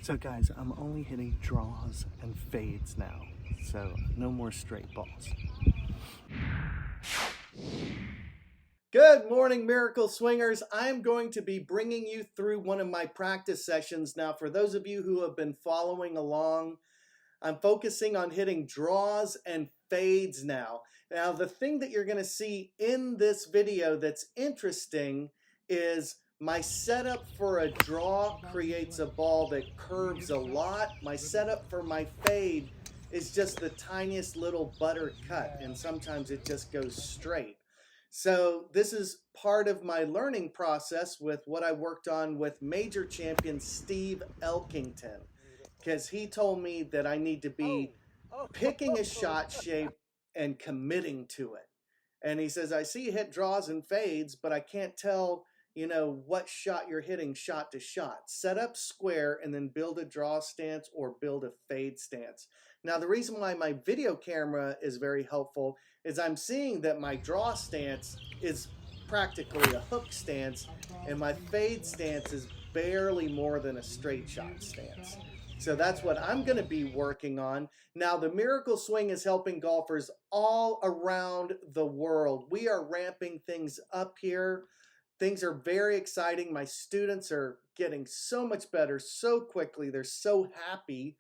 So guys, I'm only hitting draws and fades now, so no more straight balls. Good morning, Miracle Swingers. I'm going to be bringing you through one of my practice sessions. Now, for those of you who have been following along, I'm focusing on hitting draws and fades now. Now, the thing that you're going to see in this video that's interesting is my setup for a draw creates a ball that curves a lot. My setup for my fade is just the tiniest little butter cut, and sometimes it just goes straight. So this is part of my learning process with what I worked on with major champion Steve Elkington, because he told me that I need to be picking a shot shape and committing to it. And he says, I see you hit draws and fades, but I can't tell, what shot you're hitting shot to shot. Set up square and then build a draw stance or build a fade stance. Now, the reason why my video camera is very helpful is I'm seeing that my draw stance is practically a hook stance and my fade stance is barely more than a straight shot stance. So that's what I'm going to be working on. Now, the Miracle Swing is helping golfers all around the world. We are ramping things up here. Things are very exciting. My students are getting so much better so quickly. They're so happy.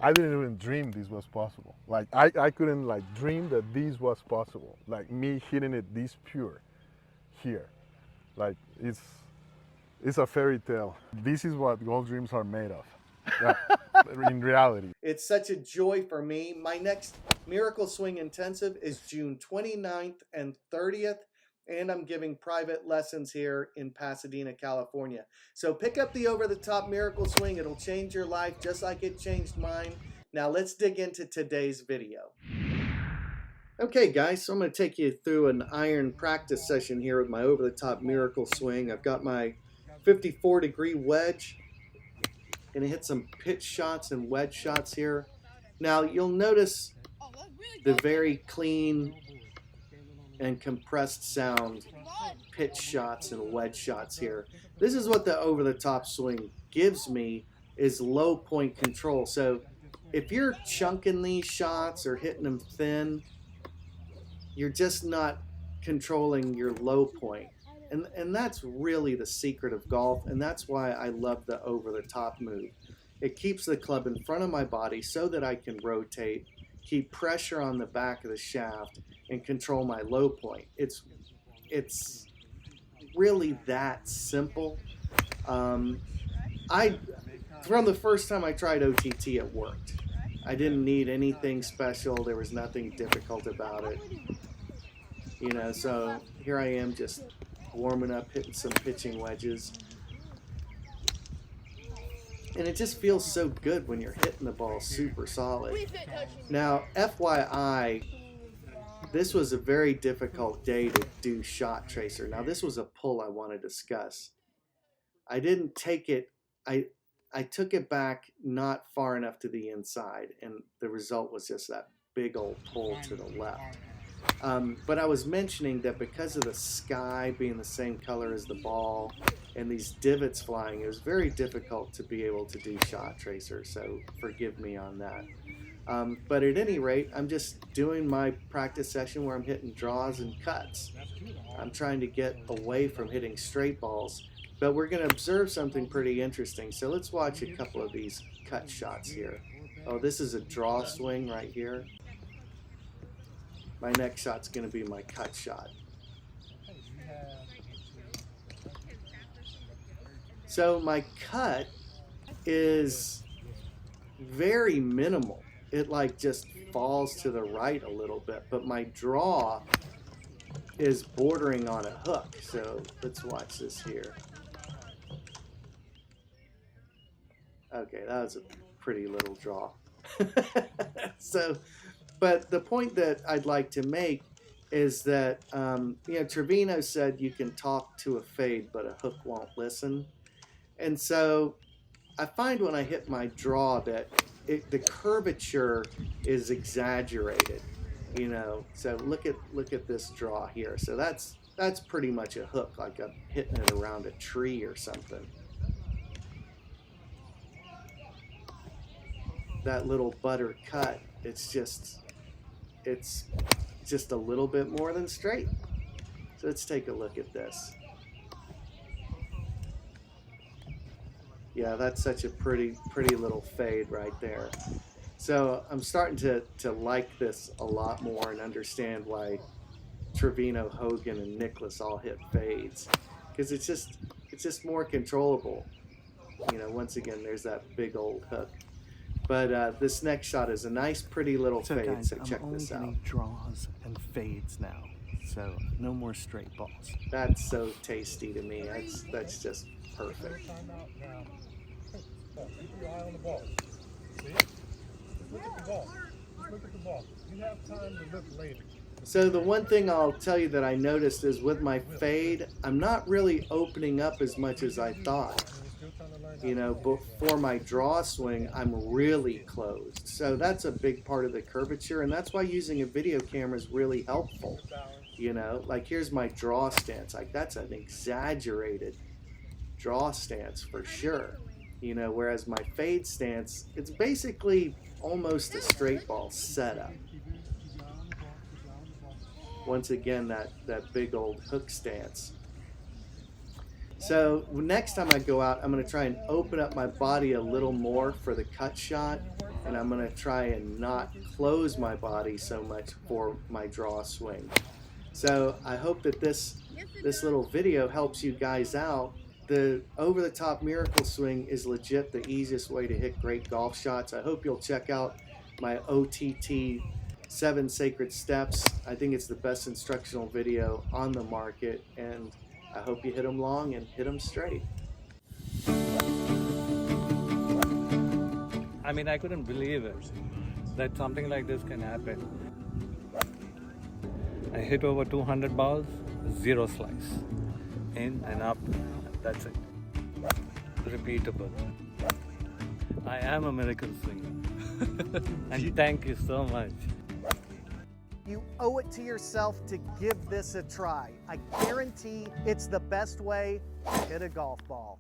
I didn't even dream this was possible. Like I couldn't dream that this was possible. Like me hitting it this pure here. Like it's a fairy tale. This is what golf dreams are made of. In reality. It's such a joy for me. My next Miracle Swing Intensive is June 29th and 30th. And I'm giving private lessons here in Pasadena, California. So pick up the over-the-top Miracle Swing. It'll change your life just like it changed mine. Now let's dig into today's video. Okay guys, so I'm going to take you through an iron practice session here with my over-the-top Miracle Swing. I've got my 54-degree wedge. Going to hit some pitch shots and wedge shots here. Now you'll notice the very clean and compressed sound pitch shots and wedge shots here. This is what the over-the-top swing gives me, is low point control. So if you're chunking these shots or hitting them thin, you're just not controlling your low point. And that's really the secret of golf, and that's why I love the over-the-top move. It keeps the club in front of my body so that I can rotate, keep pressure on the back of the shaft, and control my low point. It's really that simple. From the first time I tried OTT, it worked. I didn't need anything special. There was nothing difficult about it. So here I am just warming up, hitting some pitching wedges. And it just feels so good when you're hitting the ball super solid. Now, FYI, this was a very difficult day to do shot tracer. Now, this was a pull I want to discuss. I didn't take it, I took it back not far enough to the inside, and the result was just that big old pull to the left. But I was mentioning that because of the sky being the same color as the ball and these divots flying, it was very difficult to be able to do shot tracer, so forgive me on that. But at any rate, I'm just doing my practice session where I'm hitting draws and cuts. I'm trying to get away from hitting straight balls, but we're going to observe something pretty interesting. So let's watch a couple of these cut shots here. Oh, this is a draw swing right here. My next shot's going to be my cut shot. So my cut is very minimal. It just falls to the right a little bit, but my draw is bordering on a hook. So let's watch this here. Okay, that was a pretty little draw. But the point that I'd like to make is that, Trevino said you can talk to a fade, but a hook won't listen. And so I find when I hit my draw that the curvature is exaggerated. You know, so look at this draw here. So that's pretty much a hook, like I'm hitting it around a tree or something. That little butter cut, it's just a little bit more than straight. So let's take a look at this. Yeah, that's such a pretty little fade right there. So I'm starting to like this a lot more and understand why Trevino, Hogan, and Nicklaus all hit fades, because it's just more controllable. You know, once again, there's that big old hook. But this next shot is a nice, pretty little fade. Guys, so check this out. I'm only getting draws and fades now, so no more straight balls. That's so tasty to me. That's just perfect. Time out now. Keep your eye on the ball. See? Just look at the ball. Just look at the ball. You have time to look later. So the one thing I'll tell you that I noticed is with my fade, I'm not really opening up as much as I thought. You know, before my draw swing, I'm really closed. So that's a big part of the curvature, and that's why using a video camera is really helpful. You know, like here's my draw stance. Like that's an exaggerated draw stance for sure. You know, whereas my fade stance, it's basically almost a straight ball setup. Once again, that big old hook stance. So next time I go out, I'm going to try and open up my body a little more for the cut shot, and I'm going to try and not close my body so much for my draw swing. So I hope that this little video helps you guys out. The over-the-top miracle swing is legit the easiest way to hit great golf shots. I hope you'll check out my OTT 7 Sacred Steps. I think it's the best instructional video on the market, and I hope you hit them long and hit them straight. I mean, I couldn't believe it, that something like this can happen. I hit over 200 balls, 0 slice. In and up, that's it. Repeatable. I am a miracle swinger. And thank you so much. You owe it to yourself to give this a try. I guarantee it's the best way to hit a golf ball.